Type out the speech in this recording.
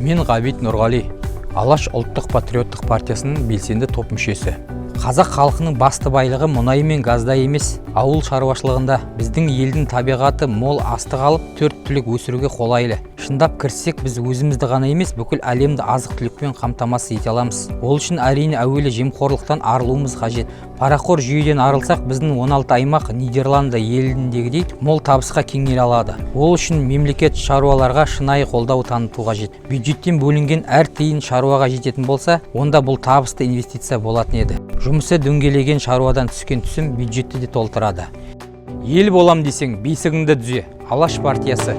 Мен Ғабит Нұрғали, Алаш ұлттық патриоттық партиясының белсенді топ мүшесі. Қазақ халқының басты байлығы мұнай мен газда емес, ауыл шаруашылығында. Біздің елдің табиғаты мол астық алып, төрт түлік өсіруге қолайлы. Шындап кірсек, біз өзімізді ғана емес, бүкіл әлемді азық-түлікпен қамтамасыз ете аламыз. Ол үшін әрине әуелі жемқорлықтан арылуымыз қажет. Парақор жүйеден арылсақ, біздің 16 аймақ Нидерланды еліндегідей мол табысқа кеңейе алады. Ол үшін мемлекет шаруаларға шынайы қолдау таныту қажет. Бюджеттен бөлінген әр тиын шаруаға жететін болса, онда бұл табысты инвестиция болатын еді. Жұмысы дөңгелеген шаруадан түскен түсім бюджетті де толтырады. Ел болам десең, бесігіңді түзе. Алаш партиясы.